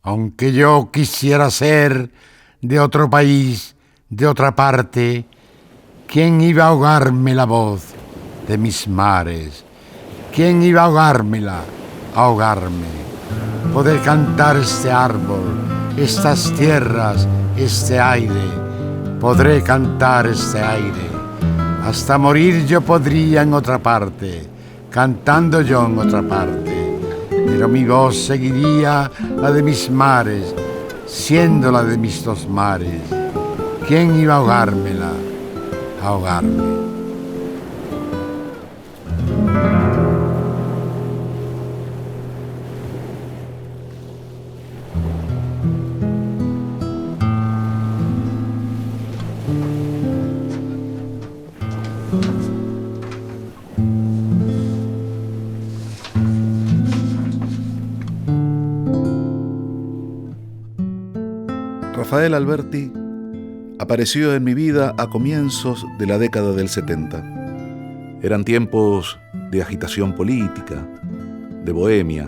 Aunque yo quisiera ser de otro país, de otra parte, ¿quién iba a ahogarme la voz de mis mares? ¿Quién iba a ahogármela, ahogarme? Poder cantar este árbol, estas tierras, este aire. Podré cantar este aire. Hasta morir yo podría en otra parte, cantando yo en otra parte. Pero mi voz seguiría la de mis mares, siendo la de mis dos mares. ¿Quién iba a ahogármela, ahogarme? Rafael Alberti apareció en mi vida a comienzos de la década del 70. Eran tiempos de agitación política, de bohemia,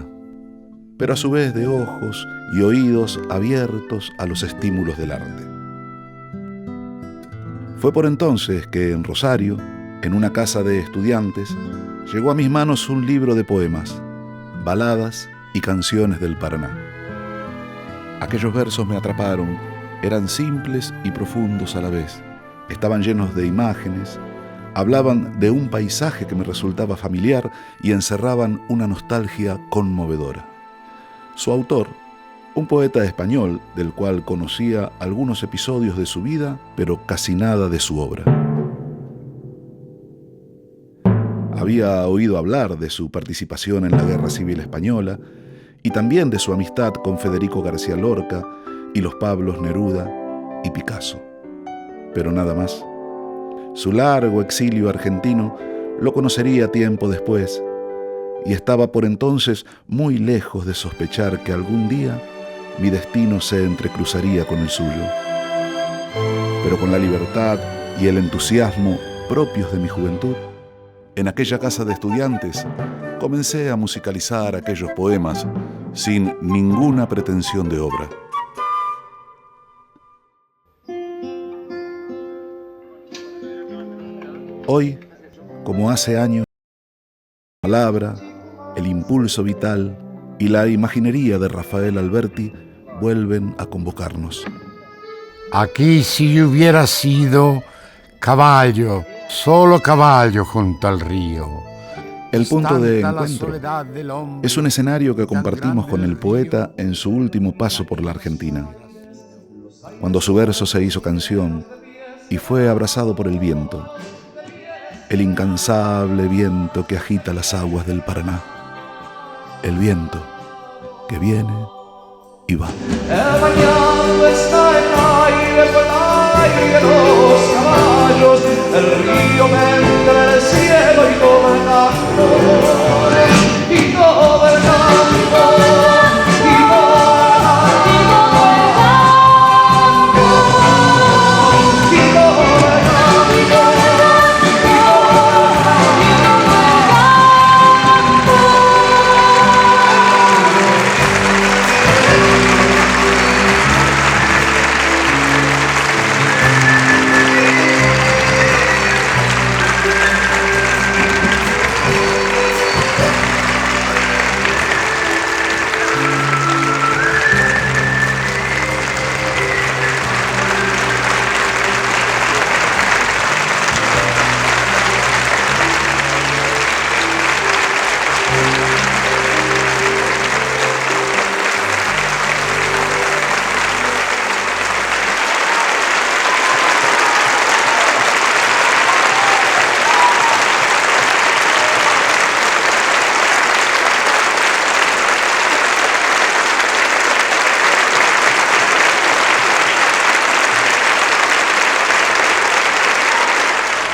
pero a su vez de ojos y oídos abiertos a los estímulos del arte. Fue por entonces que en Rosario, en una casa de estudiantes, llegó a mis manos un libro de poemas, baladas y canciones del Paraná. Aquellos versos me atraparon, eran simples y profundos a la vez. Estaban llenos de imágenes, hablaban de un paisaje que me resultaba familiar y encerraban una nostalgia conmovedora. Su autor, un poeta español del cual conocía algunos episodios de su vida, pero casi nada de su obra. Había oído hablar de su participación en la Guerra Civil Española y también de su amistad con Federico García Lorca y los Pablos Neruda y Picasso. Pero nada más. Su largo exilio argentino lo conocería tiempo después y estaba por entonces muy lejos de sospechar que algún día mi destino se entrecruzaría con el suyo. Pero con la libertad y el entusiasmo propios de mi juventud, en aquella casa de estudiantes comencé a musicalizar aquellos poemas sin ninguna pretensión de obra. Hoy, como hace años, la palabra, el impulso vital y la imaginería de Rafael Alberti vuelven a convocarnos. Aquí si yo hubiera sido caballo, solo caballo junto al río. El punto de encuentro es un escenario que compartimos con el poeta en su último paso por la Argentina, cuando su verso se hizo canción y fue abrazado por el viento, el incansable viento que agita las aguas del Paraná, el viento que viene y va. El bañado está en aire, por el aire los caballos, el río me entre el cielo y todo el campo, y todo el campo, y todo el campo, y todo el campo.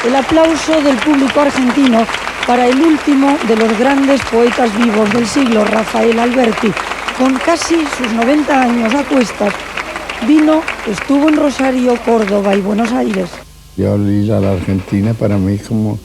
El aplauso del público argentino para el último de los grandes poetas vivos del siglo, Rafael Alberti. Con casi sus 90 años a cuestas, estuvo en Rosario, Córdoba y Buenos Aires. Yo ir a la Argentina para mí como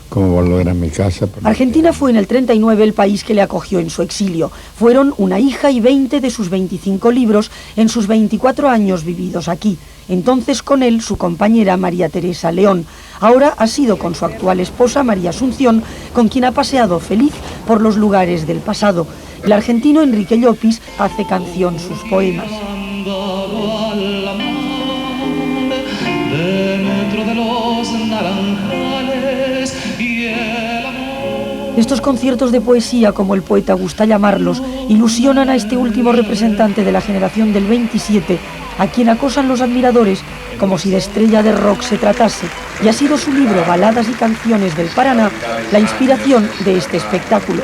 cómo volver a mi casa. Argentina fue en el 39 el país que le acogió en su exilio. Fueron una hija y 20 de sus 25 libros en sus 24 años vividos aquí. Entonces con él su compañera María Teresa León. Ahora ha sido con su actual esposa María Asunción, con quien ha paseado feliz por los lugares del pasado. El argentino Enrique Llopis hace canción sus poemas. Estos conciertos de poesía, como el poeta gusta llamarlos, ilusionan a este último representante de la generación del 27, a quien acosan los admiradores como si de estrella de rock se tratase, y ha sido su libro Baladas y canciones del Paraná la inspiración de este espectáculo.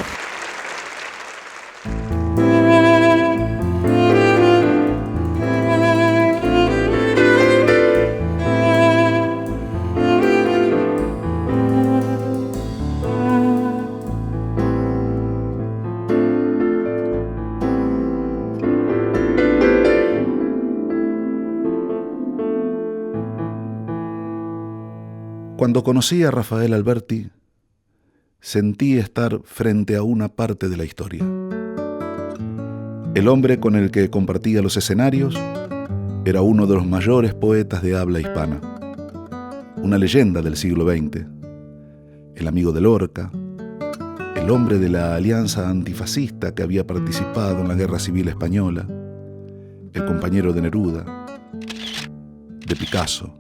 Cuando conocí a Rafael Alberti, sentí estar frente a una parte de la historia. El hombre con el que compartía los escenarios era uno de los mayores poetas de habla hispana, una leyenda del siglo XX, el amigo de Lorca, el hombre de la alianza antifascista que había participado en la Guerra Civil Española, el compañero de Neruda, de Picasso.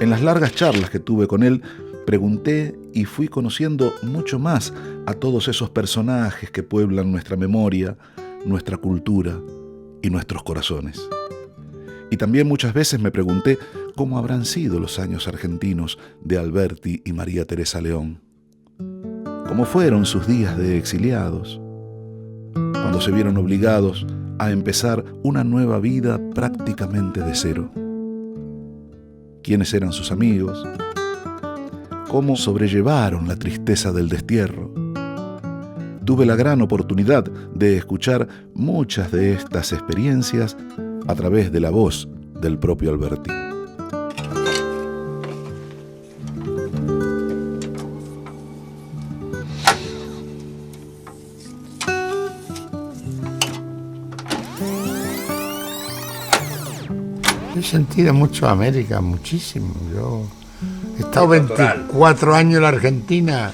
En las largas charlas que tuve con él, pregunté y fui conociendo mucho más a todos esos personajes que pueblan nuestra memoria, nuestra cultura y nuestros corazones. Y también muchas veces me pregunté cómo habrán sido los años argentinos de Alberti y María Teresa León. ¿Cómo fueron sus días de exiliados? Cuando se vieron obligados a empezar una nueva vida prácticamente de cero. ¿Quiénes eran sus amigos? ¿Cómo sobrellevaron la tristeza del destierro? Tuve la gran oportunidad de escuchar muchas de estas experiencias a través de la voz del propio Alberti. He sentido mucho América, muchísimo. Yo he estado 24 años en la Argentina,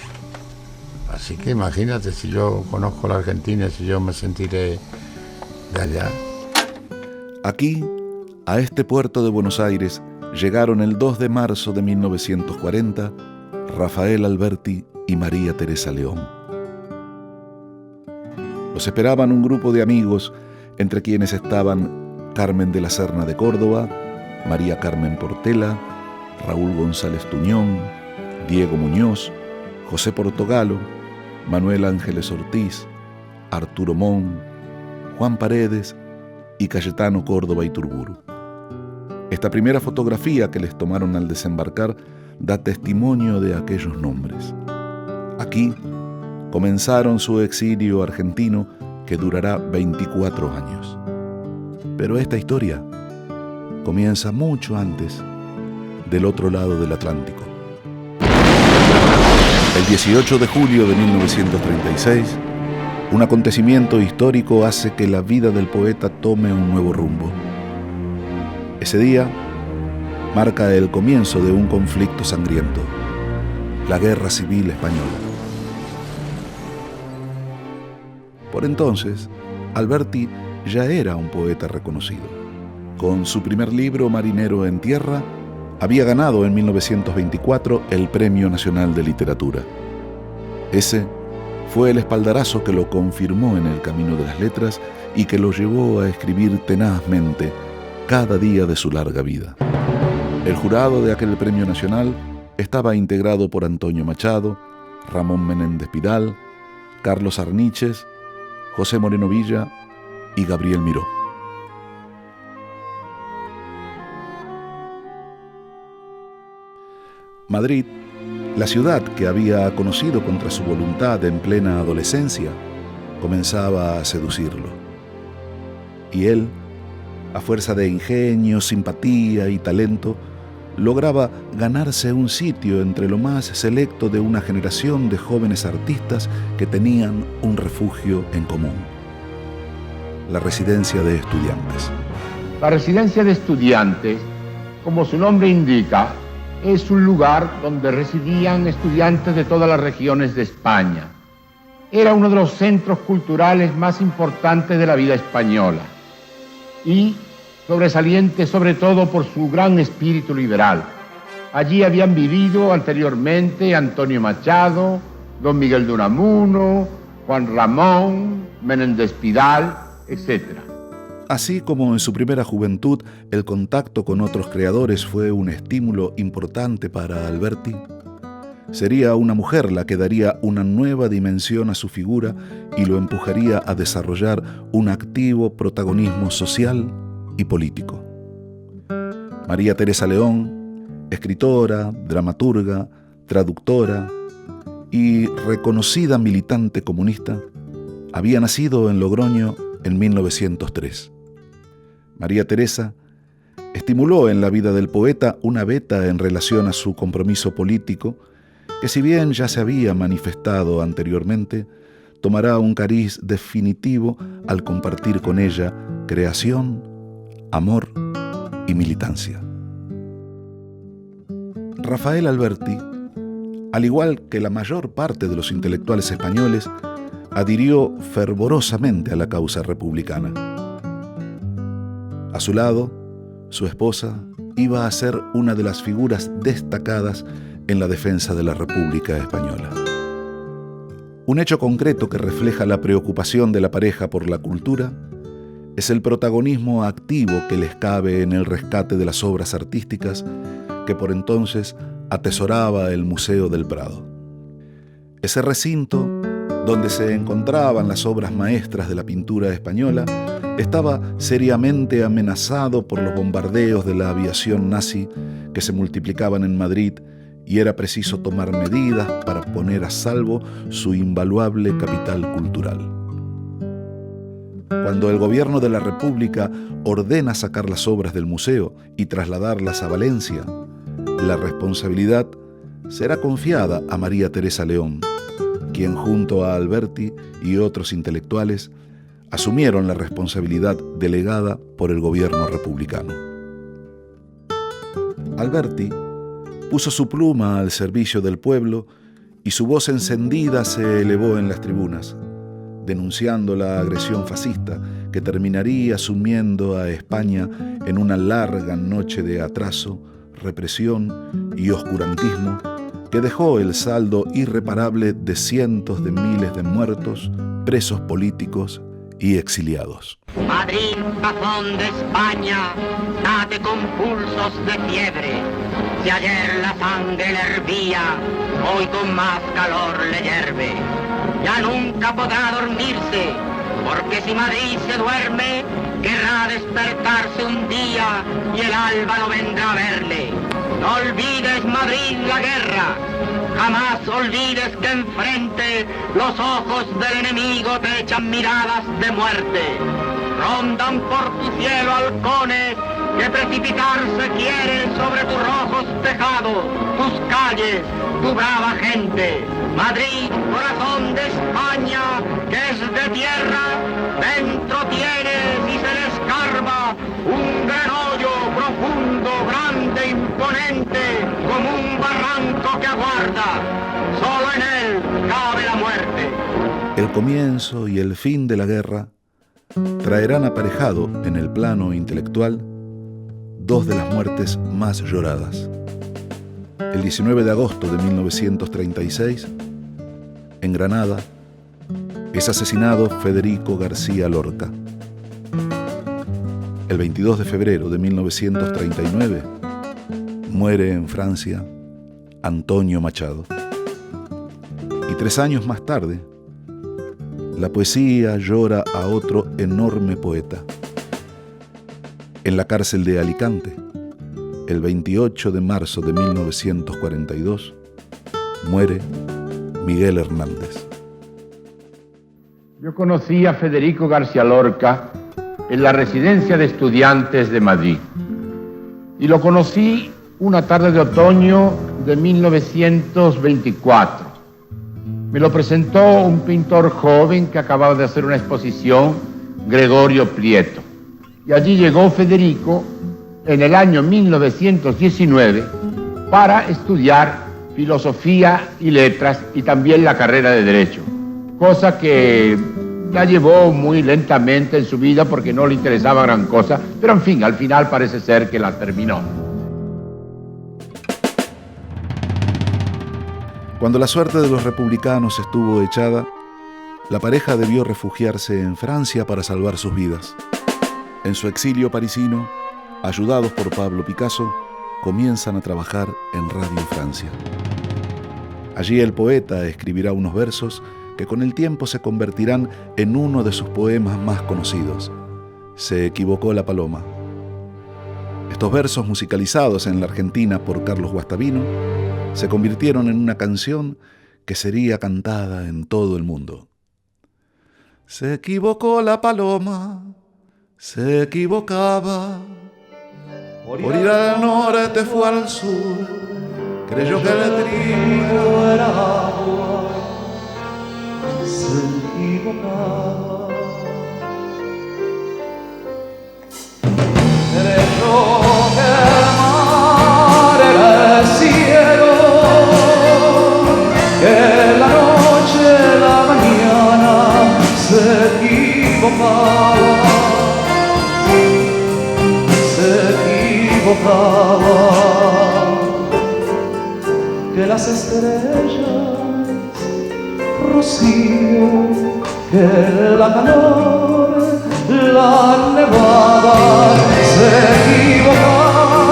así que imagínate si yo conozco la Argentina, si yo me sentiré de allá. Aquí, a este puerto de Buenos Aires, llegaron el 2 de marzo de 1940 Rafael Alberti y María Teresa León. Los esperaban un grupo de amigos, entre quienes estaban Carmen de la Serna de Córdoba, María Carmen Portela, Raúl González Tuñón, Diego Muñoz, José Portogalo, Manuel Ángeles Ortiz, Arturo Mon, Juan Paredes y Cayetano Córdoba Iturburu. Esta primera fotografía que les tomaron al desembarcar da testimonio de aquellos nombres. Aquí comenzaron su exilio argentino que durará 24 años. Pero esta historia comienza mucho antes, del otro lado del Atlántico. El 18 de julio de 1936, un acontecimiento histórico hace que la vida del poeta tome un nuevo rumbo. Ese día marca el comienzo de un conflicto sangriento, la Guerra Civil Española. Por entonces, Alberti ya era un poeta reconocido. Con su primer libro, Marinero en Tierra, había ganado en 1924 el Premio Nacional de Literatura. Ese fue el espaldarazo que lo confirmó en el camino de las letras y que lo llevó a escribir tenazmente cada día de su larga vida. El jurado de aquel Premio Nacional estaba integrado por Antonio Machado, Ramón Menéndez Pidal, Carlos Arniches, José Moreno Villa y Gabriel Miró. Madrid, la ciudad que había conocido contra su voluntad en plena adolescencia, comenzaba a seducirlo. Y él, a fuerza de ingenio, simpatía y talento, lograba ganarse un sitio entre lo más selecto de una generación de jóvenes artistas que tenían un refugio en común: la residencia de estudiantes. La residencia de estudiantes, como su nombre indica, es un lugar donde residían estudiantes de todas las regiones de España. Era uno de los centros culturales más importantes de la vida española y sobresaliente sobre todo por su gran espíritu liberal. Allí habían vivido anteriormente Antonio Machado, don Miguel de Unamuno, Juan Ramón, Menéndez Pidal, etc. Así como en su primera juventud el contacto con otros creadores fue un estímulo importante para Alberti, sería una mujer la que daría una nueva dimensión a su figura y lo empujaría a desarrollar un activo protagonismo social y político. María Teresa León, escritora, dramaturga, traductora y reconocida militante comunista, había nacido en Logroño en 1903. María Teresa estimuló en la vida del poeta una veta en relación a su compromiso político que, si bien ya se había manifestado anteriormente, tomará un cariz definitivo al compartir con ella creación, amor y militancia. Rafael Alberti, al igual que la mayor parte de los intelectuales españoles, adhirió fervorosamente a la causa republicana. A su lado, su esposa iba a ser una de las figuras destacadas en la defensa de la República Española. Un hecho concreto que refleja la preocupación de la pareja por la cultura es el protagonismo activo que les cabe en el rescate de las obras artísticas que por entonces atesoraba el Museo del Prado. Ese recinto, donde se encontraban las obras maestras de la pintura española, estaba seriamente amenazado por los bombardeos de la aviación nazi que se multiplicaban en Madrid, y era preciso tomar medidas para poner a salvo su invaluable capital cultural. Cuando el gobierno de la República ordena sacar las obras del museo y trasladarlas a Valencia, la responsabilidad será confiada a María Teresa León, quien junto a Alberti y otros intelectuales asumieron la responsabilidad delegada por el gobierno republicano. Alberti puso su pluma al servicio del pueblo y su voz encendida se elevó en las tribunas, denunciando la agresión fascista que terminaría sumiendo a España en una larga noche de atraso, represión y oscurantismo que dejó el saldo irreparable de cientos de miles de muertos, presos políticos y exiliados. Madrid, corazón de España, late con pulsos de fiebre. Si ayer la sangre le hervía, hoy con más calor le hierve. Ya nunca podrá dormirse, porque si Madrid se duerme, querrá despertarse un día y el alba no vendrá a verle. No olvides, Madrid, la guerra. Jamás olvides que enfrente los ojos del enemigo te echan miradas de muerte. Rondan por tu cielo halcones que precipitarse quieren sobre tus rojos tejados, tus calles, tu brava gente. Madrid, corazón de España, que es de tierra, dentro tienes y se le escarba un gran hoyo profundo, grande, imponente, como un barranco que aguarda. Solo en él cabe la muerte. El comienzo y el fin de la guerra traerán aparejado en el plano intelectual dos de las muertes más lloradas. El 19 de agosto de 1936, en Granada, es asesinado Federico García Lorca. El 22 de febrero de 1939, muere en Francia Antonio Machado. Y 3 años más tarde, la poesía llora a otro enorme poeta. En la cárcel de Alicante, el 28 de marzo de 1942, muere Miguel Hernández. Yo conocí a Federico García Lorca en la residencia de estudiantes de Madrid. Y lo conocí una tarde de otoño de 1924. Me lo presentó un pintor joven que acababa de hacer una exposición, Gregorio Prieto. Y allí llegó Federico en el año 1919 para estudiar filosofía y letras y también la carrera de Derecho, cosa que la llevó muy lentamente en su vida porque no le interesaba gran cosa, pero en fin, al final parece ser que la terminó. Cuando la suerte de los republicanos estuvo echada, la pareja debió refugiarse en Francia para salvar sus vidas. En su exilio parisino, ayudados por Pablo Picasso, comienzan a trabajar en Radio Francia. Allí el poeta escribirá unos versos que con el tiempo se convertirán en uno de sus poemas más conocidos, Se equivocó la paloma. Estos versos, musicalizados en la Argentina por Carlos Guastavino, se convirtieron en una canción que sería cantada en todo el mundo. Se equivocó la paloma, se equivocaba. Por ir al norte fue al sur, creyó que el trigo era agua, se equivocaba. Creyó que el mar era el cielo, que la noche, la mañana se equivocaba, que las estrellas, rocío, que la calor, la nevada se equivocaba,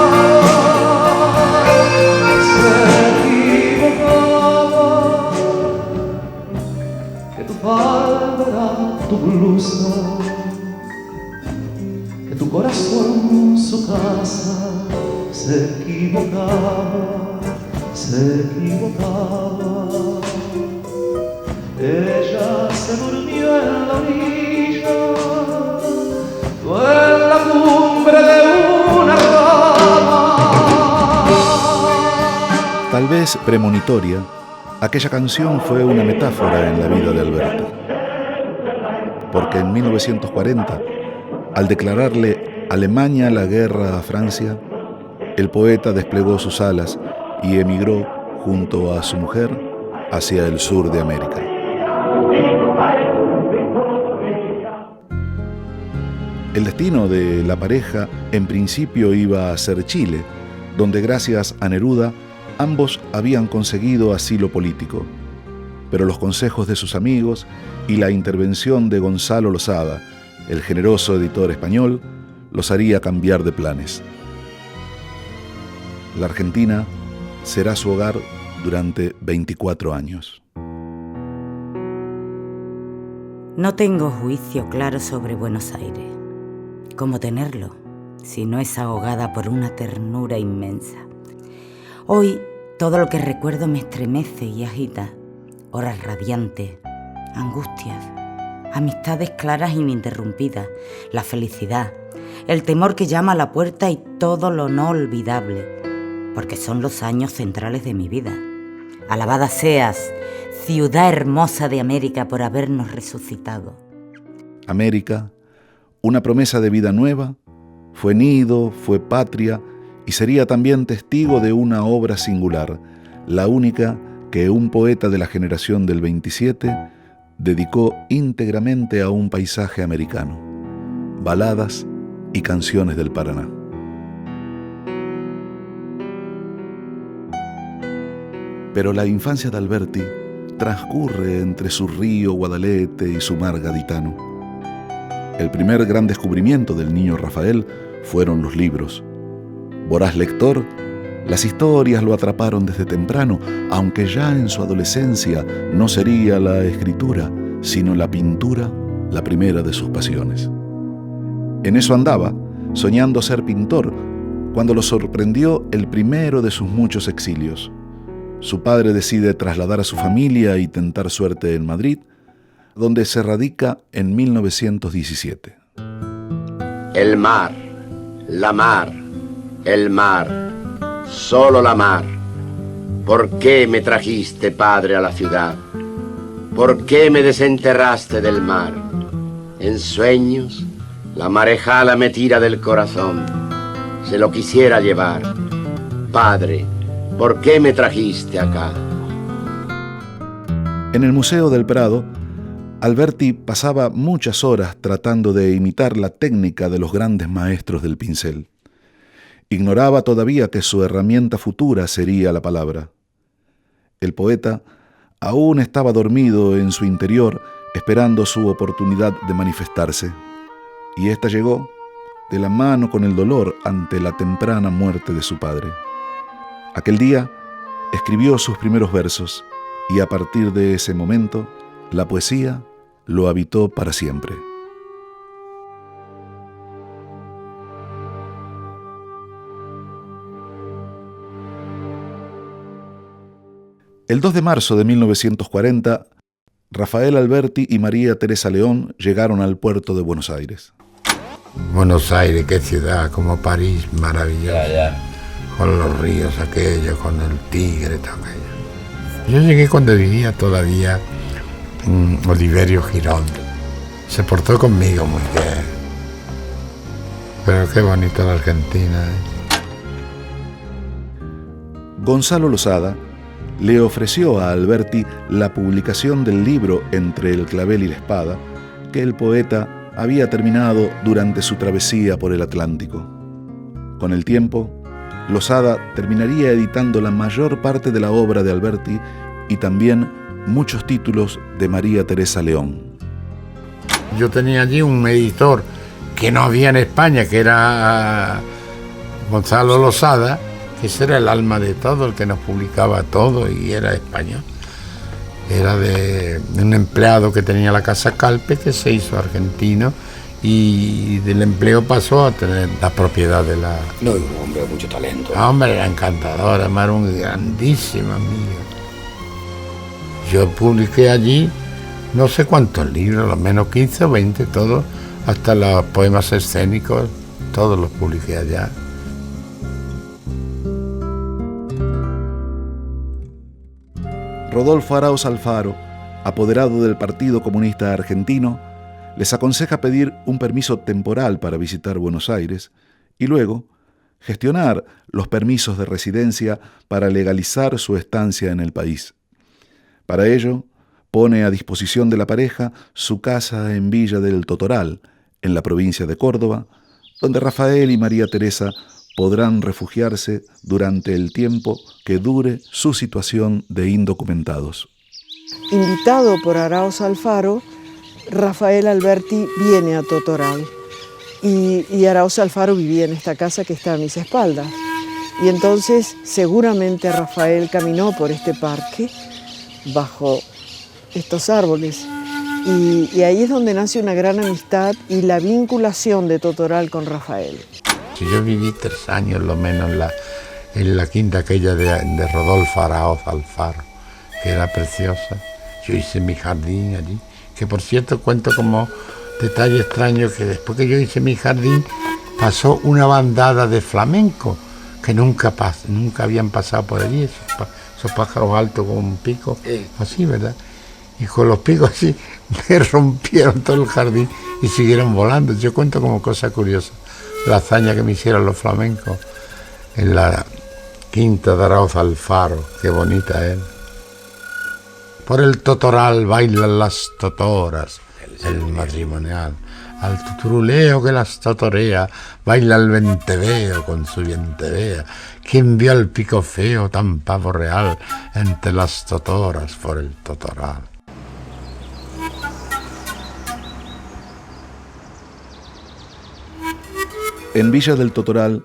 que tu falda era tu blusa, que tu corazón su casa, se equivocaba, se equivocaba. Ella se durmió en la orilla, tú en la cumbre de una rama. Tal vez premonitoria, aquella canción fue una metáfora en la vida de Alberti. Porque en 1940, al declararle Alemania la guerra a Francia, el poeta desplegó sus alas y emigró junto a su mujer hacia el sur de América. El destino de la pareja en principio iba a ser Chile, donde gracias a Neruda ambos habían conseguido asilo político. Pero los consejos de sus amigos y la intervención de Gonzalo Lozada, el generoso editor español, los haría cambiar de planes. La Argentina será su hogar durante 24 años. No tengo juicio claro sobre Buenos Aires. ¿Cómo tenerlo si no es ahogada por una ternura inmensa? Hoy todo lo que recuerdo me estremece y agita. Horas radiantes, angustias, amistades claras e ininterrumpidas, la felicidad, el temor que llama a la puerta y todo lo no olvidable, porque son los años centrales de mi vida. Alabada seas, ciudad hermosa de América, por habernos resucitado. América, una promesa de vida nueva, fue nido, fue patria y sería también testigo de una obra singular, la única que un poeta de la generación del 27 dedicó íntegramente a un paisaje americano, baladas y canciones del Paraná. Pero la infancia de Alberti transcurre entre su río Guadalete y su mar gaditano. El primer gran descubrimiento del niño Rafael fueron los libros. Voraz lector, las historias lo atraparon desde temprano, aunque ya en su adolescencia no sería la escritura, sino la pintura la primera de sus pasiones. En eso andaba, soñando ser pintor, cuando lo sorprendió el primero de sus muchos exilios. Su padre decide trasladar a su familia y tentar suerte en Madrid, donde se radica en 1917. El mar, la mar, el mar, solo la mar. ¿Por qué me trajiste, padre, a la ciudad? ¿Por qué me desenterraste del mar? En sueños, la marejada me tira del corazón. Se lo quisiera llevar. Padre, ¿por qué me trajiste acá? En el Museo del Prado, Alberti pasaba muchas horas tratando de imitar la técnica de los grandes maestros del pincel. Ignoraba todavía que su herramienta futura sería la palabra. El poeta aún estaba dormido en su interior, esperando su oportunidad de manifestarse. Y ésta llegó de la mano con el dolor ante la temprana muerte de su padre. Aquel día escribió sus primeros versos y a partir de ese momento la poesía lo habitó para siempre. El 2 de marzo de 1940, Rafael Alberti y María Teresa León llegaron al puerto de Buenos Aires. Buenos Aires, qué ciudad, como París, maravillosa. Con los ríos aquellos, con el Tigre, todo aquello. Yo llegué cuando vivía todavía Oliverio Girón. Se portó conmigo muy bien. Pero qué bonita la Argentina, Gonzalo Losada le ofreció a Alberti la publicación del libro Entre el clavel y la espada, que el poeta había terminado durante su travesía por el Atlántico. Con el tiempo, Losada terminaría editando la mayor parte de la obra de Alberti y también muchos títulos de María Teresa León. Yo tenía allí un editor que no había en España, que era Gonzalo Losada, que ese era el alma de todo, el que nos publicaba todo y era español. Era de un empleado que tenía la Casa Calpe, que se hizo argentino y del empleo pasó a tener la propiedad de la... No, un hombre de mucho talento. Hombre, era encantador, además era un grandísimo amigo. Yo publiqué allí no sé cuántos libros, lo menos 15 o 20, todos, hasta los poemas escénicos, todos los publiqué allá. Rodolfo Arauz Alfaro, apoderado del Partido Comunista Argentino, les aconseja pedir un permiso temporal para visitar Buenos Aires y luego gestionar los permisos de residencia para legalizar su estancia en el país. Para ello, pone a disposición de la pareja su casa en Villa del Totoral, en la provincia de Córdoba, donde Rafael y María Teresa podrán refugiarse durante el tiempo que dure su situación de indocumentados. Invitado por Arauz Alfaro, Rafael Alberti viene a Totoral y Arauz Alfaro vivía en esta casa que está a mis espaldas. Y entonces seguramente Rafael caminó por este parque bajo estos árboles y ahí es donde nace una gran amistad y la vinculación de Totoral con Rafael. Yo viví 3 años lo menos en la quinta aquella de Rodolfo Arauz Alfaro, que era preciosa. Yo hice mi jardín allí, que por cierto cuento como detalle extraño que después que yo hice mi jardín pasó una bandada de flamenco que nunca habían pasado por allí, esos pájaros altos con un pico, así, ¿verdad? Y con los picos así me rompieron todo el jardín y siguieron volando. Yo cuento como cosa curiosa la hazaña que me hicieron los flamencos en la quinta de Arauz Alfaro, qué bonita es. Por el Totoral bailan las totoras, el matrimonial. Al tuturuleo que las totorea, baila el venteveo con su vientevea. ¿Quién vio el pico feo tan pavo real entre las totoras por el Totoral? En Villa del Totoral,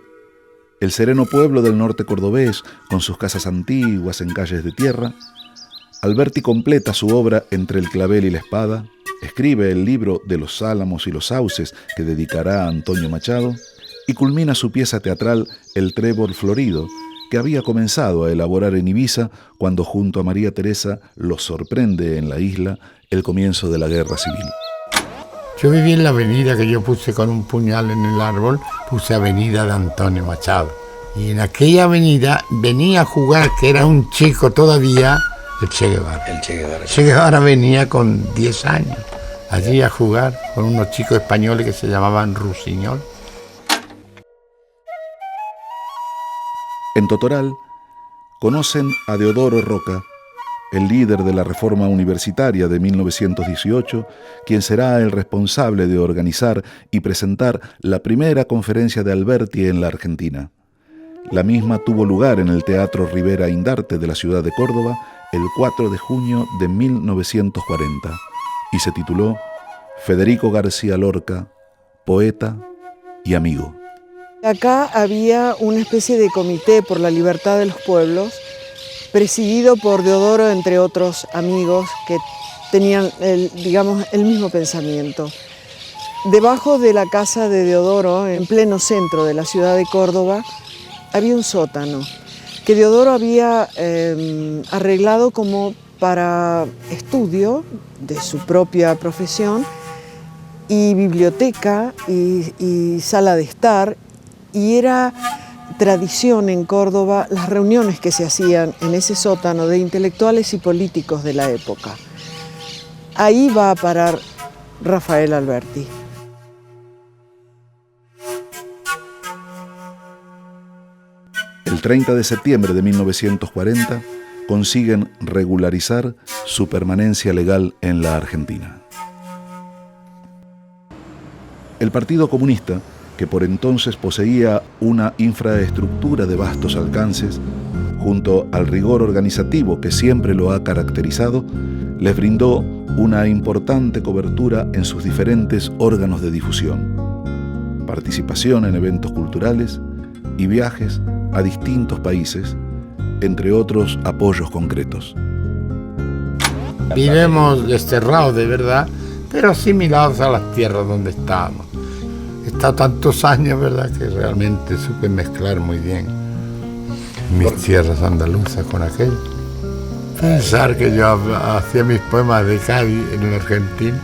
el sereno pueblo del norte cordobés, con sus casas antiguas en calles de tierra, Alberti completa su obra Entre el clavel y la espada, escribe el libro de los álamos y los sauces que dedicará a Antonio Machado y culmina su pieza teatral El trébol florido, que había comenzado a elaborar en Ibiza cuando junto a María Teresa los sorprende en la isla el comienzo de la Guerra Civil. Yo viví en la avenida que yo puse con un puñal en el árbol, puse Avenida de Antonio Machado, Y en aquella avenida venía a jugar, que era un chico todavía, el Che Guevara. El Che Guevara. Che Guevara venía con 10 años allí a jugar con unos chicos españoles que se llamaban Rusiñol. En Totoral conocen a Deodoro Roca, el líder de la reforma universitaria de 1918, quien será el responsable de organizar y presentar la primera conferencia de Alberti en la Argentina. La misma tuvo lugar en el Teatro Rivera Indarte de la ciudad de Córdoba el 4 de junio de 1940 y se tituló Federico García Lorca, poeta y amigo. Acá había una especie de comité por la libertad de los pueblos, presidido por Deodoro, entre otros amigos que tenían el mismo pensamiento. Debajo de la casa de Deodoro, en pleno centro de la ciudad de Córdoba, había un sótano que Deodoro había arreglado como para estudio de su propia profesión, y biblioteca y sala de estar, y era tradición en Córdoba las reuniones que se hacían en ese sótano de intelectuales y políticos de la época. Ahí va a parar Rafael Alberti. El 30 de septiembre de 1940 consiguen regularizar su permanencia legal en la Argentina. El Partido Comunista, que por entonces poseía una infraestructura de vastos alcances, junto al rigor organizativo que siempre lo ha caracterizado, les brindó una importante cobertura en sus diferentes órganos de difusión, participación en eventos culturales y viajes a distintos países, entre otros apoyos concretos. Vivimos desterrados de verdad, pero asimilados a las tierras donde estábamos. He estado tantos años, ¿verdad?, que realmente supe mezclar muy bien mis tierras andaluzas con aquello. Pensar que yo hacía mis poemas de Cádiz en la Argentina.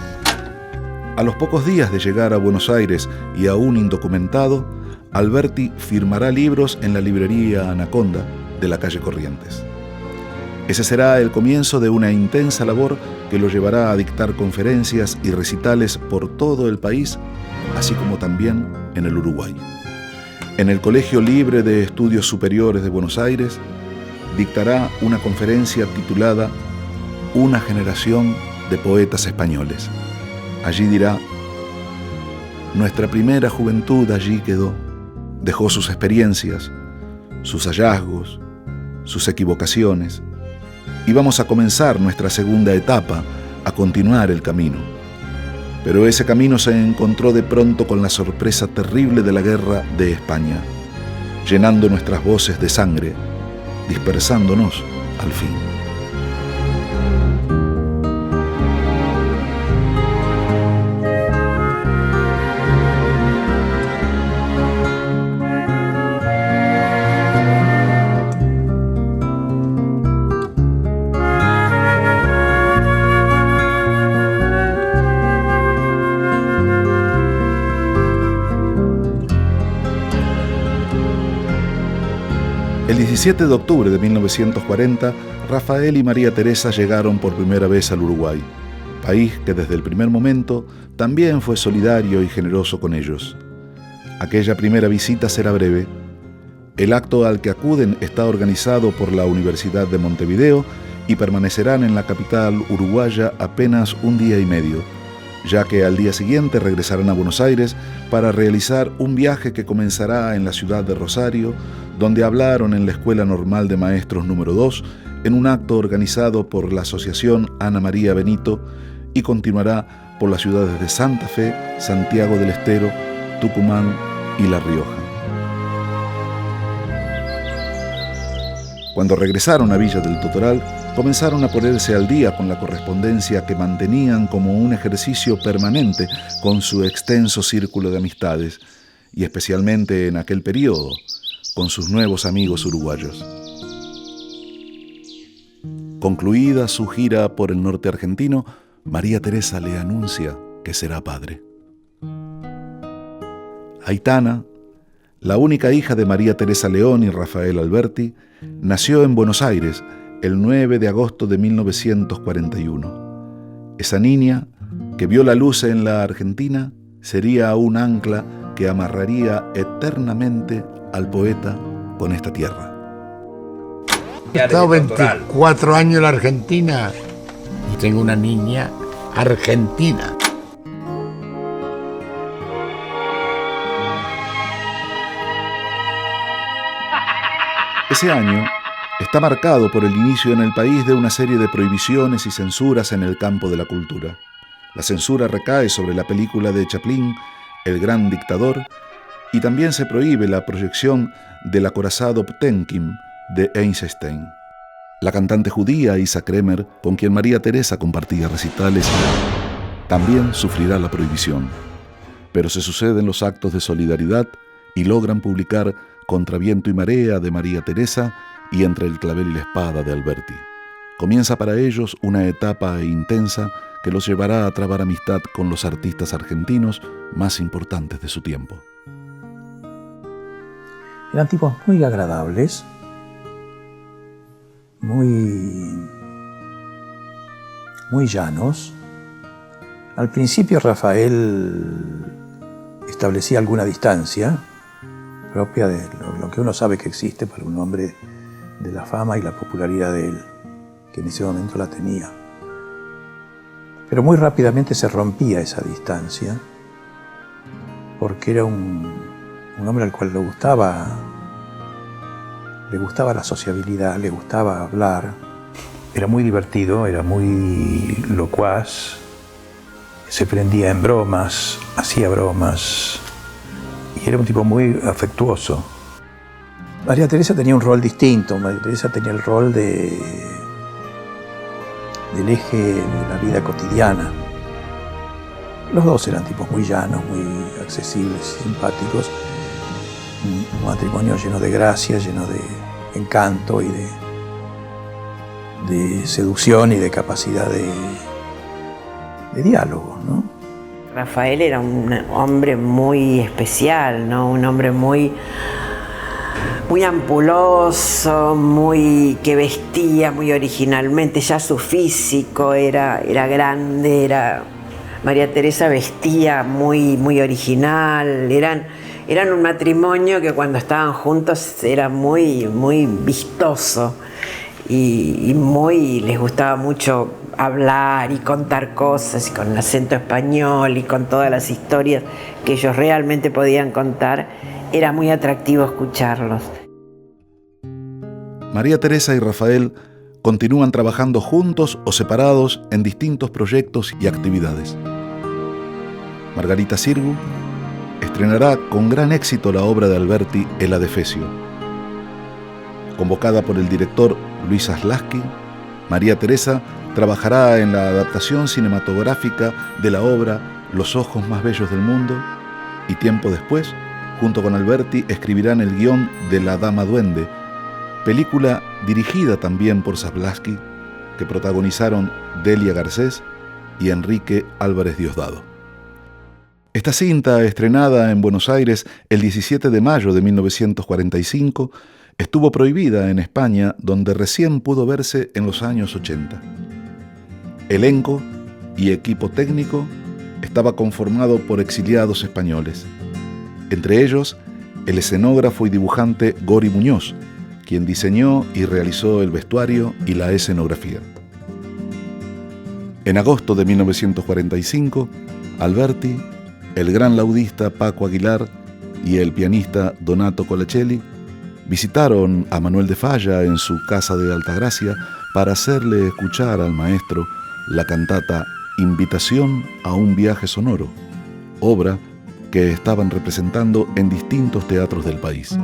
A los pocos días de llegar a Buenos Aires y aún indocumentado, Alberti firmará libros en la librería Anaconda de la calle Corrientes. Ese será el comienzo de una intensa labor que lo llevará a dictar conferencias y recitales por todo el país, así como también en el Uruguay. En el Colegio Libre de Estudios Superiores de Buenos Aires, dictará una conferencia titulada Una generación de poetas españoles. Allí dirá: nuestra primera juventud allí quedó, dejó sus experiencias, sus hallazgos, sus equivocaciones, y vamos a comenzar nuestra segunda etapa, a continuar el camino. Pero ese camino se encontró de pronto con la sorpresa terrible de la guerra de España, llenando nuestras voces de sangre, dispersándonos al fin. El 17 de octubre de 1940, Rafael y María Teresa llegaron por primera vez al Uruguay, país que desde el primer momento también fue solidario y generoso con ellos. Aquella primera visita será breve. El acto al que acuden está organizado por la Universidad de Montevideo y permanecerán en la capital uruguaya apenas un día y medio, ya que al día siguiente regresarán a Buenos Aires para realizar un viaje que comenzará en la ciudad de Rosario, donde hablaron en la Escuela Normal de Maestros número 2, en un acto organizado por la Asociación Ana María Benito, y continuará por las ciudades de Santa Fe, Santiago del Estero, Tucumán y La Rioja. Cuando regresaron a Villa del Totoral, comenzaron a ponerse al día con la correspondencia que mantenían como un ejercicio permanente con su extenso círculo de amistades, y especialmente en aquel periodo, con sus nuevos amigos uruguayos. Concluida su gira por el norte argentino, María Teresa le anuncia que será padre. Aitana, la única hija de María Teresa León y Rafael Alberti, nació en Buenos Aires el 9 de agosto de 1941. Esa niña, que vio la luz en la Argentina, sería un ancla que amarraría eternamente al poeta con esta tierra. He estado 24 años en la Argentina y tengo una niña argentina. Ese año está marcado por el inicio en el país de una serie de prohibiciones y censuras en el campo de la cultura. La censura recae sobre la película de Chaplin, El Gran Dictador, y también se prohíbe la proyección del acorazado Potemkin de Eisenstein. La cantante judía Isa Kremer, con quien María Teresa compartía recitales, también sufrirá la prohibición. Pero se suceden los actos de solidaridad y logran publicar Contra viento y marea de María Teresa y Entre el clavel y la espada de Alberti. Comienza para ellos una etapa intensa que los llevará a trabar amistad con los artistas argentinos más importantes de su tiempo. Eran tipos muy agradables, muy llanos. Al principio Rafael establecía alguna distancia propia de lo que uno sabe que existe para un hombre de la fama y la popularidad de él, que en ese momento la tenía. Pero muy rápidamente se rompía esa distancia, porque era un hombre al cual le gustaba la sociabilidad, le gustaba hablar. Era muy divertido, era muy locuaz, se prendía en bromas, hacía bromas, y era un tipo muy afectuoso. María Teresa tenía un rol distinto. María Teresa tenía el rol del eje de la vida cotidiana. Los dos eran tipos muy llanos, muy accesibles, simpáticos. Un matrimonio lleno de gracia, lleno de encanto y de seducción y de capacidad de diálogo, ¿no? Rafael era un hombre muy especial, ¿no? Un hombre muy ampuloso, que vestía muy originalmente. Ya su físico era grande, María Teresa vestía muy original. Eran un matrimonio que cuando estaban juntos era muy vistoso y les gustaba mucho hablar y contar cosas, y con el acento español y con todas las historias que ellos realmente podían contar. Era muy atractivo escucharlos. María Teresa y Rafael continúan trabajando juntos o separados en distintos proyectos y actividades. Margarita Xirgu estrenará con gran éxito la obra de Alberti, El Adefesio. Convocada por el director Luis Zaslavsky, María Teresa trabajará en la adaptación cinematográfica de la obra Los ojos más bellos del mundo, y tiempo después, junto con Alberti, escribirán el guión de La Dama Duende, película dirigida también por Zaslavsky, que protagonizaron Delia Garcés y Enrique Álvarez Diosdado. Esta cinta, estrenada en Buenos Aires el 17 de mayo de 1945, estuvo prohibida en España, donde recién pudo verse en los años 80. Elenco y equipo técnico estaba conformado por exiliados españoles. Entre ellos, el escenógrafo y dibujante Gori Muñoz, quien diseñó y realizó el vestuario y la escenografía. En agosto de 1945, Alberti, el gran laudista Paco Aguilar y el pianista Donato Colacelli visitaron a Manuel de Falla en su casa de Altagracia para hacerle escuchar al maestro la cantata Invitación a un viaje sonoro, obra que estaban representando en distintos teatros del país.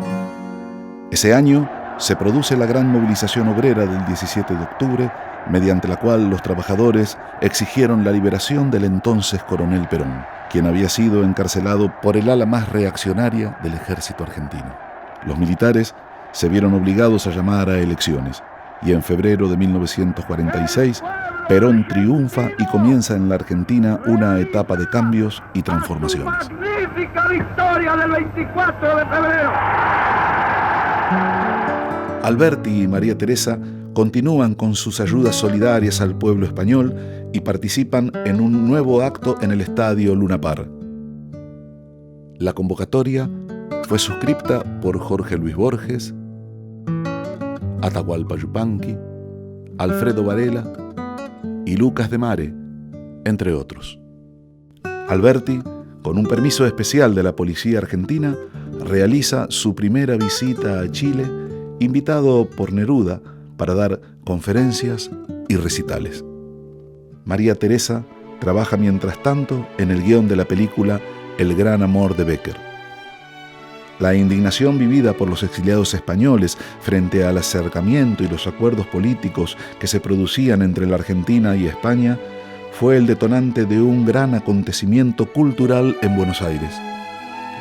Ese año se produce la gran movilización obrera del 17 de octubre, mediante la cual los trabajadores exigieron la liberación del entonces coronel Perón, quien había sido encarcelado por el ala más reaccionaria del ejército argentino. Los militares se vieron obligados a llamar a elecciones, y en febrero de 1946 Perón triunfa y comienza en la Argentina una etapa de cambios y transformaciones. ¡Magnífica victoria del 24 de febrero! Alberti y María Teresa continúan con sus ayudas solidarias al pueblo español y participan en un nuevo acto en el Estadio Luna Park. La convocatoria fue suscripta por Jorge Luis Borges, Atahualpa Yupanqui, Alfredo Varela y Lucas de Mare, entre otros. Alberti, con un permiso especial de la policía argentina, realiza su primera visita a Chile, invitado por Neruda para dar conferencias y recitales. María Teresa trabaja mientras tanto en el guión de la película El gran amor de Becker. La indignación vivida por los exiliados españoles frente al acercamiento y los acuerdos políticos que se producían entre la Argentina y España fue el detonante de un gran acontecimiento cultural en Buenos Aires,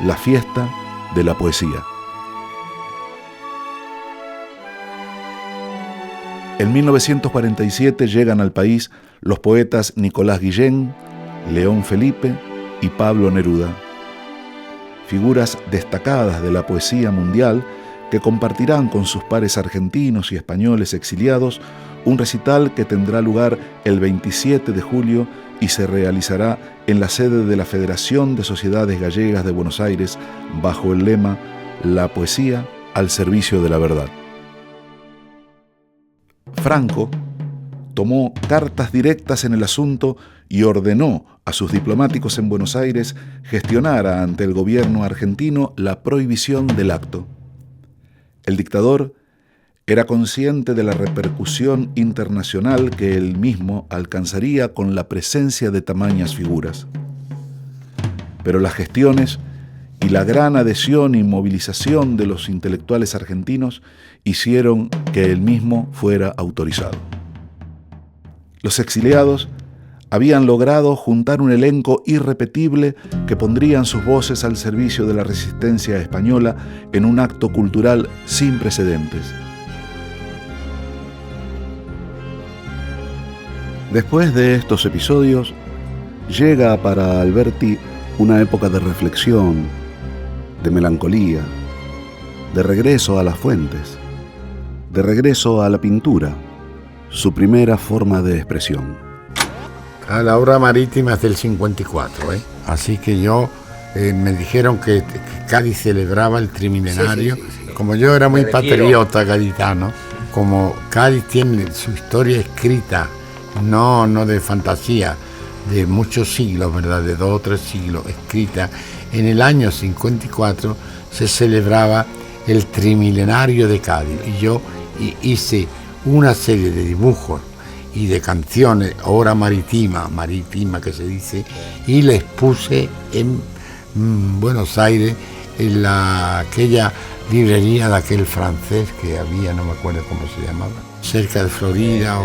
la fiesta de la poesía. En 1947 llegan al país los poetas Nicolás Guillén, León Felipe y Pablo Neruda, figuras destacadas de la poesía mundial que compartirán con sus pares argentinos y españoles exiliados un recital que tendrá lugar el 27 de julio y se realizará en la sede de la Federación de Sociedades Gallegas de Buenos Aires bajo el lema La poesía al servicio de la verdad. Franco tomó cartas directas en el asunto y ordenó a sus diplomáticos en Buenos Aires gestionara ante el gobierno argentino la prohibición del acto. El dictador era consciente de la repercusión internacional que él mismo alcanzaría con la presencia de tamañas figuras. Pero las gestiones y la gran adhesión y movilización de los intelectuales argentinos hicieron que él mismo fuera autorizado. Los exiliados habían logrado juntar un elenco irrepetible que pondrían sus voces al servicio de la resistencia española en un acto cultural sin precedentes. Después de estos episodios, llega para Alberti una época de reflexión, de melancolía, de regreso a las fuentes, de regreso a la pintura, su primera forma de expresión. A la obra marítima es del 54, Así que yo me dijeron que Cádiz celebraba el trimilenario. Sí. Como yo era muy patriota gaditano, como Cádiz tiene su historia escrita, no de fantasía, de muchos siglos, ¿verdad? De 2 o 3 siglos, escrita. En el año 54 se celebraba el trimilenario de Cádiz y yo hice una serie de dibujos y de canciones, obra marítima que se dice, y les puse en Buenos Aires, en aquella librería de aquel francés que había, no me acuerdo cómo se llamaba, cerca de Florida,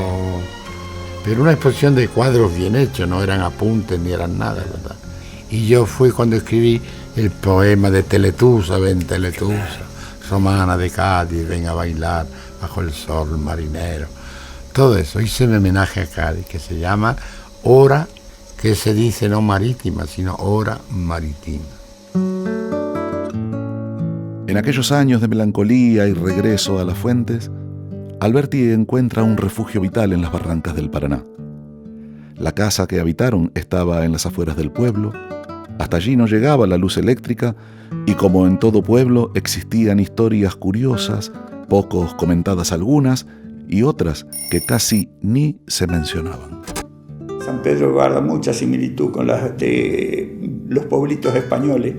pero una exposición de cuadros bien hechos, no eran apuntes ni eran nada, ¿verdad? Y yo fui cuando escribí el poema de Teletusa, ven Teletusa, romana de Cádiz, ven a bailar bajo el sol marinero. Todo eso, hice un homenaje a Cádiz que se llama Hora, que se dice no marítima, sino Hora marítima. En aquellos años de melancolía y regreso a las fuentes, Alberti encuentra un refugio vital en las barrancas del Paraná. La casa que habitaron estaba en las afueras del pueblo, hasta allí no llegaba la luz eléctrica y como en todo pueblo existían historias curiosas, pocos comentadas algunas y otras que casi ni se mencionaban. San Pedro guarda mucha similitud con las de los pueblitos españoles,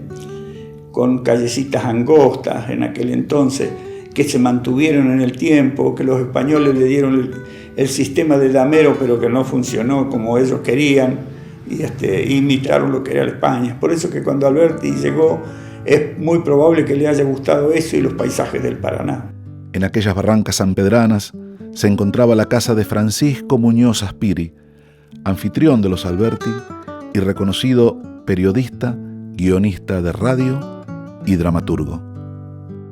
con callecitas angostas en aquel entonces, que se mantuvieron en el tiempo, que los españoles le dieron el sistema de damero, pero que no funcionó como ellos querían, y imitaron lo que era España. Por eso que cuando Alberti llegó, es muy probable que le haya gustado eso y los paisajes del Paraná. En aquellas barrancas sanpedranas se encontraba la casa de Francisco Muñoz Aspiri, anfitrión de los Alberti y reconocido periodista, guionista de radio y dramaturgo.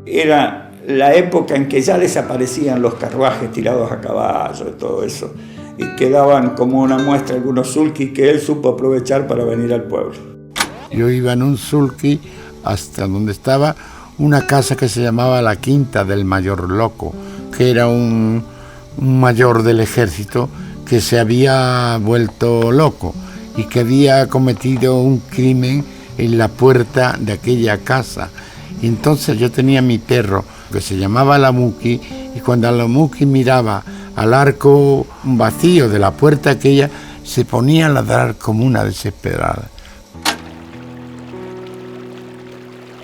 Era la época en que ya desaparecían los carruajes tirados a caballo y todo eso. y quedaban como una muestra algunos sulkis que él supo aprovechar para venir al pueblo. Yo iba en un sulky hasta donde estaba una casa que se llamaba la Quinta del Mayor Loco, que era un mayor del ejército que se había vuelto loco y que había cometido un crimen en la puerta de aquella casa. Y entonces yo tenía mi perro que se llamaba Lamuki, y cuando Lamuki miraba al arco vacío de la puerta aquella, se ponía a ladrar como una desesperada.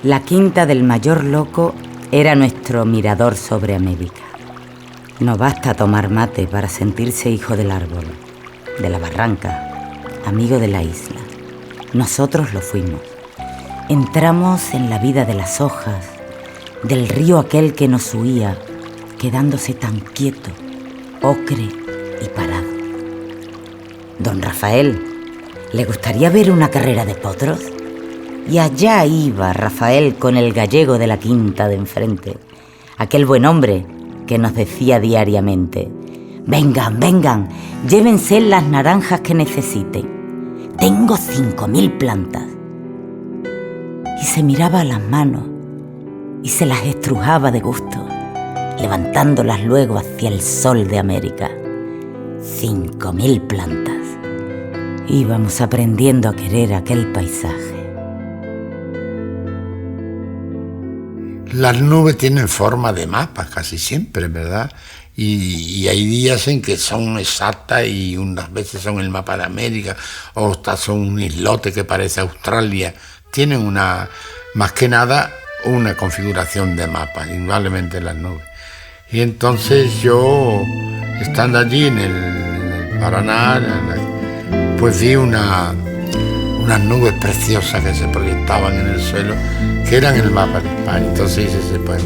La Quinta del Mayor Loco era nuestro mirador sobre América. No basta tomar mate para sentirse hijo del árbol, de la barranca, amigo de la isla. Nosotros lo fuimos. Entramos en la vida de las hojas, del río aquel que nos huía, quedándose tan quieto, ocre y parado. Don Rafael, ¿le gustaría ver una carrera de potros? Y allá iba Rafael con el gallego de la quinta de enfrente, aquel buen hombre que nos decía diariamente: vengan, vengan, llévense las naranjas que necesiten. Tengo 5000 plantas. Y se miraba a las manos y se las estrujaba de gusto, levantándolas luego hacia el sol de América. 5000 plantas. Íbamos aprendiendo a querer aquel paisaje. Las nubes tienen forma de mapa casi siempre, ¿verdad? Y hay días en que son exactas y unas veces son el mapa de América, o hasta son un islote que parece Australia. Tienen más que nada una configuración de mapa, indudablemente las nubes. Y entonces yo, estando allí en el Paraná, pues vi unas nubes preciosas que se proyectaban en el suelo, que eran el mapa de España. Entonces hice ese poema.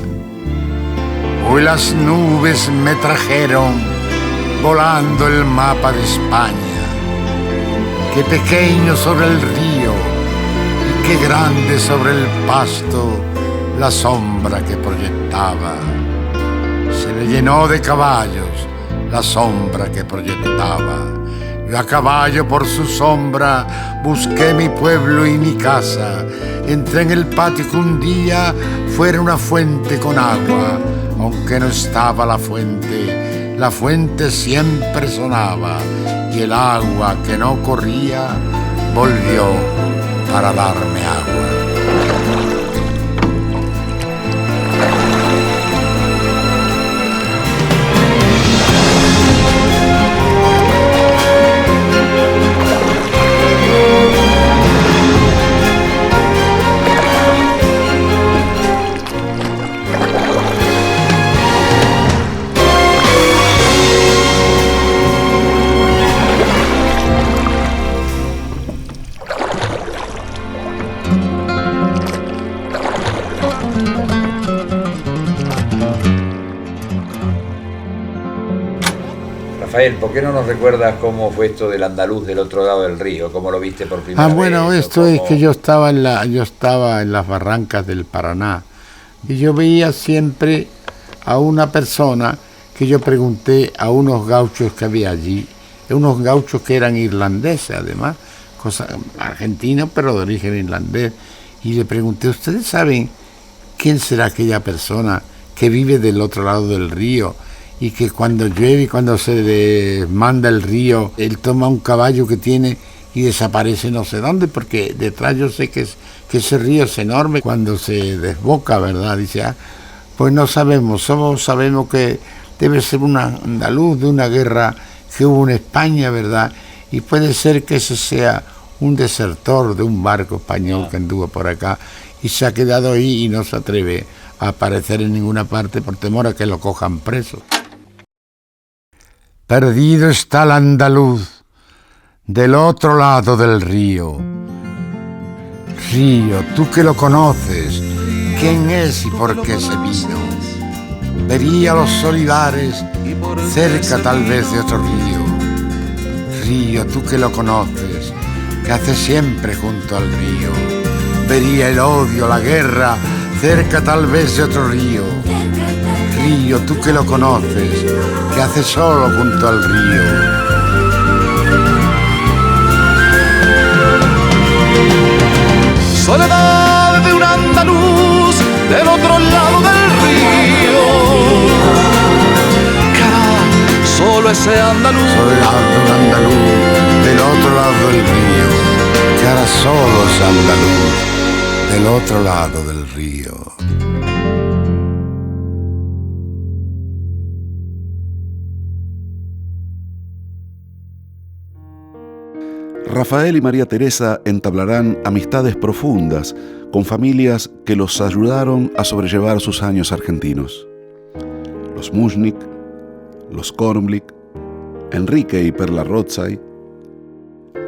Hoy las nubes me trajeron volando el mapa de España. Qué pequeño sobre el río y qué grande sobre el pasto la sombra que proyectaba. Se me llenó de caballos la sombra que proyectaba. Yo a caballo por su sombra busqué mi pueblo y mi casa. Entré en el patio que un día fuera una fuente con agua. Aunque no estaba la fuente siempre sonaba. Y el agua que no corría volvió para darme agua. Rafael, ¿por qué no nos recuerdas cómo fue esto del andaluz del otro lado del río? ¿Cómo lo viste por primera vez? Bueno, esto es que yo estaba en las barrancas del Paraná y yo veía siempre a una persona que yo pregunté a unos gauchos que había allí, unos gauchos que eran irlandeses además, argentinos pero de origen irlandés, y le pregunté: ¿ustedes saben quién será aquella persona que vive del otro lado del río y que cuando llueve y cuando se desmanda el río, él toma un caballo que tiene y desaparece no sé dónde? Porque detrás yo sé que ese río es enorme cuando se desboca, ¿verdad? Dice: pues no sabemos, sabemos que debe ser un andaluz de una guerra que hubo en España, ¿verdad? Y puede ser que ese sea un desertor de un barco español que anduvo por acá y se ha quedado ahí y no se atreve a aparecer en ninguna parte por temor a que lo cojan preso. Perdido está el andaluz del otro lado del río. Río, tú que lo conoces, ¿quién es y por qué se vino? Vería los olivares cerca tal vez de otro río. Río, tú que lo conoces, que hace siempre junto al río. Vería el odio, la guerra cerca tal vez de otro río. río, tú que lo conoces, ¿qué haces solo junto al río? Soledad de un andaluz del otro lado del río. Cara, solo ese andaluz. Soledad de un andaluz del otro lado del río. Cara, solo ese andaluz del otro lado del río. Rafael y María Teresa entablarán amistades profundas con familias que los ayudaron a sobrellevar sus años argentinos. Los Mushnik, los Kornblick, Enrique y Perla Rotzai,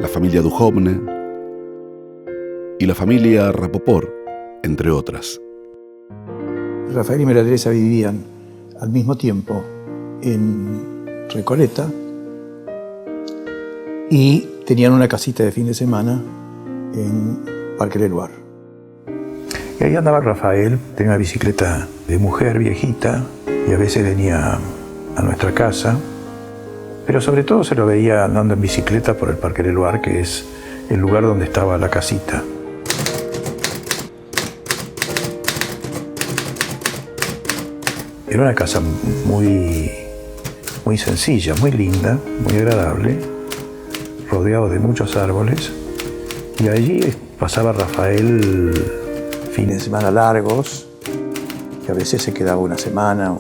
la familia Duhovne y la familia Rapoport, entre otras. Rafael y María Teresa vivían al mismo tiempo en Recoleta y tenían una casita de fin de semana en Parque Leloir. Y ahí andaba Rafael, tenía una bicicleta de mujer viejita y a veces venía a nuestra casa, pero sobre todo se lo veía andando en bicicleta por el Parque Leloir, que es el lugar donde estaba la casita. Era una casa muy sencilla, muy linda, muy agradable, rodeado de muchos árboles, y allí pasaba Rafael fines de semana largos, que a veces se quedaba una semana,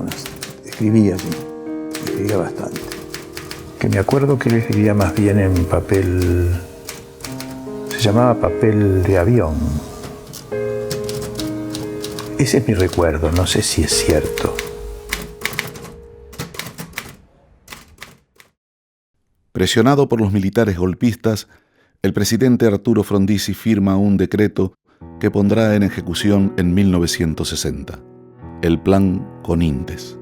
escribía bastante. Que me acuerdo que él escribía más bien en papel, se llamaba papel de avión. Ese es mi recuerdo, no sé si es cierto. Presionado por los militares golpistas, el presidente Arturo Frondizi firma un decreto que pondrá en ejecución en 1960, el Plan Conintes.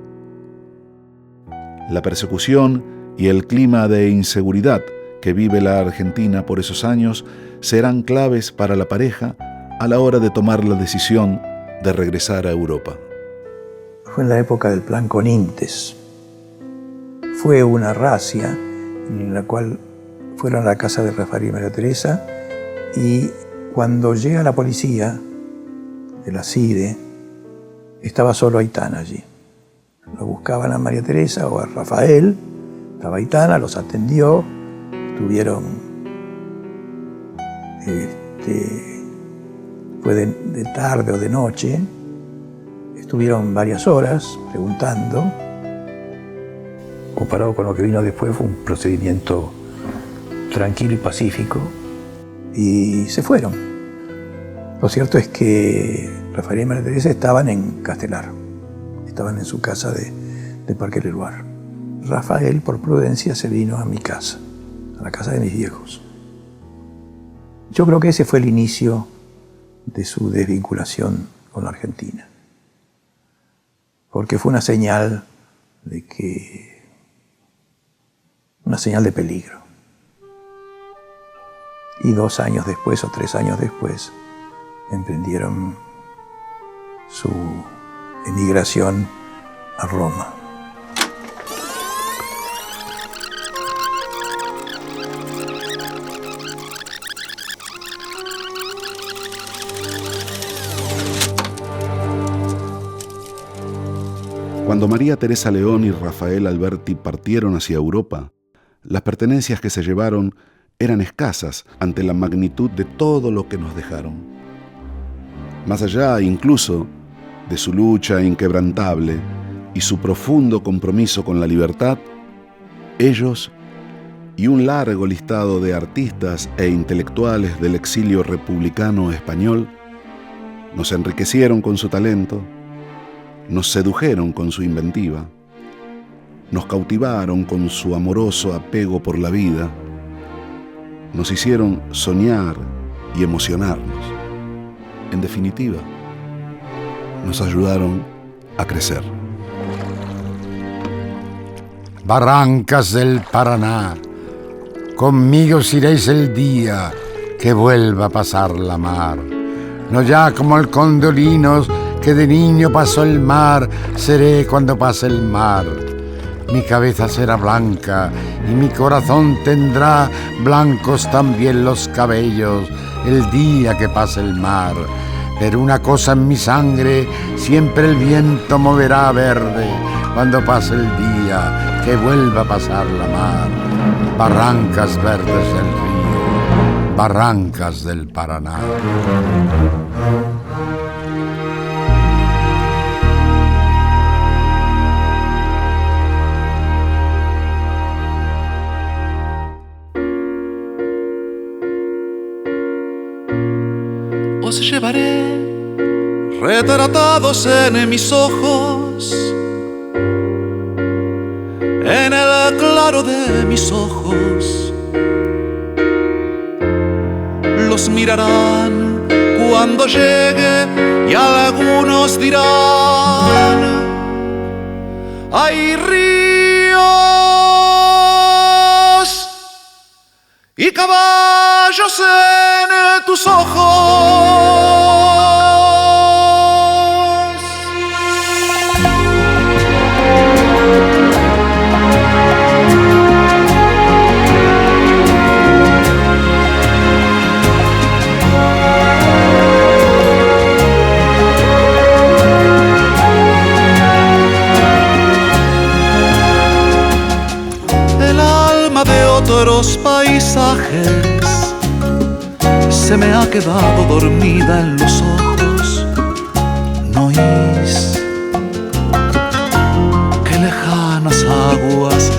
La persecución y el clima de inseguridad que vive la Argentina por esos años serán claves para la pareja a la hora de tomar la decisión de regresar a Europa. Fue en la época del Plan Conintes. Fue una razzia en la cual fueron a la casa de Rafael y María Teresa, y cuando llega la policía de la CIDE, estaba solo Aitana allí. Lo buscaban a María Teresa o a Rafael, estaba Aitana, los atendió, estuvieron, fue de tarde o de noche, estuvieron varias horas preguntando. Comparado con lo que vino después, fue un procedimiento tranquilo y pacífico, y se fueron. Lo cierto es que Rafael y María Teresa estaban en Castelar, estaban en su casa de Parque Leloir. Rafael, por prudencia, se vino a mi casa, a la casa de mis viejos. Yo creo que ese fue el inicio de su desvinculación con la Argentina, porque fue una señal de peligro. Y 2 años después o 3 años después emprendieron su emigración a Roma. Cuando María Teresa León y Rafael Alberti partieron hacia Europa, las pertenencias que se llevaron eran escasas ante la magnitud de todo lo que nos dejaron. Más allá, incluso, de su lucha inquebrantable y su profundo compromiso con la libertad, ellos y un largo listado de artistas e intelectuales del exilio republicano español nos enriquecieron con su talento, nos sedujeron con su inventiva, nos cautivaron con su amoroso apego por la vida, nos hicieron soñar y emocionarnos. En definitiva, nos ayudaron a crecer. Barrancas del Paraná, conmigo iréis el día que vuelva a pasar la mar. No ya como el condolinos que de niño pasó el mar, seré cuando pase el mar. Mi cabeza será blanca y mi corazón tendrá blancos también los cabellos el día que pase el mar. Pero una cosa en mi sangre siempre el viento moverá verde cuando pase el día que vuelva a pasar la mar. Barrancas verdes del río, barrancas del Paraná. Os llevaré retratados en mis ojos, en el claro de mis ojos. Los mirarán cuando llegue y algunos dirán: hay ríos y caballos en tus ojos. El alma de otros paisajes se me ha quedado dormida en los ojos. ¿No oís que lejanas aguas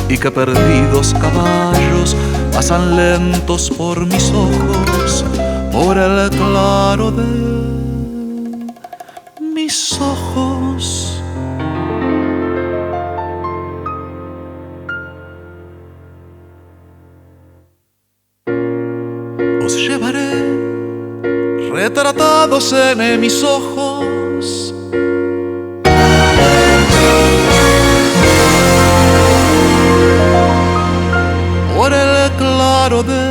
y que perdidos caballos pasan lentos por mis ojos, por el claro de mis ojos? Os llevaré retratados en mis ojos, por el claro de